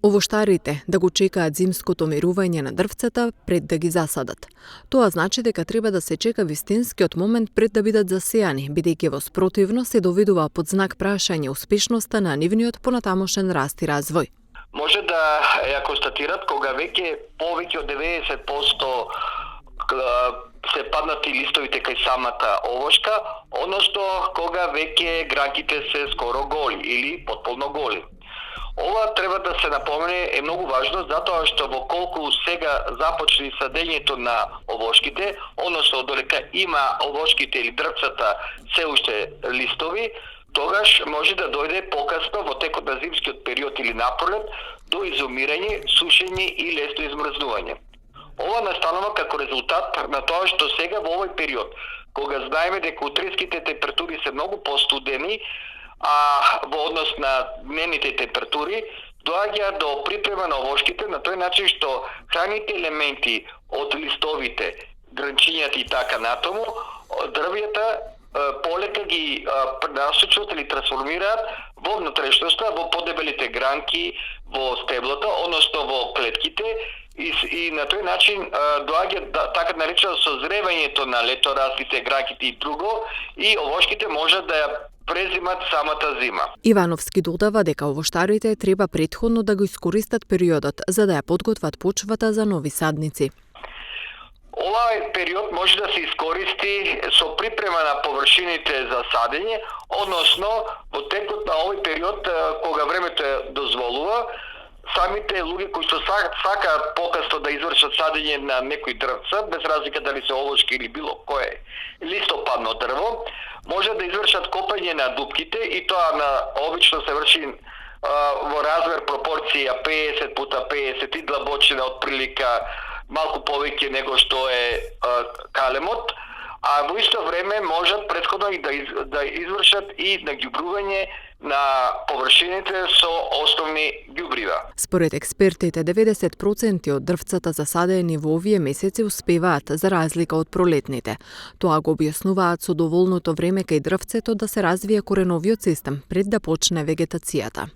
Овоштарите да го чекаат зимското мирување на дрвцата пред да ги засадат. Тоа значи дека треба да се чека вистинскиот момент пред да бидат засејани, бидејќи во спротивно се доведува под знак прашање успешноста на нивниот понатамошен раст и развој. Може да ја констатират кога веќе повеќе од 90% се паднати листовите кај самата овошка, односно кога веќе гранките се скоро голи или потполно голи. Ова треба да се напомене, е многу важно, затоа што во колку сега започне садењето на овошките, односно додека има овошките или дрвцата се уште листови, тогаш може да дојде покасно во текот на зимскиот период или напролет до изумирање, сушење и лесно измрзнување. Ова настанува како резултат на тоа што сега во овој период, кога знаеме дека утринските температури се многу постудени, а во однос на дневните температури, доаѓа до припрема на овошките на тој начин што храните елементи од листовите, гранчињата и така натаму, дрвјата полека ги насочуват или трансформираат во внатрешноста, во подебелите гранки, во стеблото, односно во клетките, и на тој начин доаѓа така наречено созревањето на летораслите, гранките и друго, и овошките можат да ја презимат самата зима. Ивановски додава дека овоштарите треба претходно да го искористат периодот за да ја подготват почвата за нови садници. Овај период може да се искористи со припрема на површините за садење, односно во текот на овој период кога времето дозволува, самите луѓе кои што сакаат покасно да извршат садење на некои дрвца, без разлика дали се овошки или било кое листопадно дрво, може да извршат копање на дупките и тоа обично се врши во размер пропорција 50 puta 50 и длабочина од прилика малку повеќе него што е калемот, а во исто време можат претходно и да извршат и наѓубрување на површините со основни ѓубрива. Според експертите, 90% од дрвцата засадени во овие месеци успеваат за разлика од пролетните. Тоа го објаснуваат со доволното време кај дрвцето да се развие кореновиот систем пред да почне вегетацијата.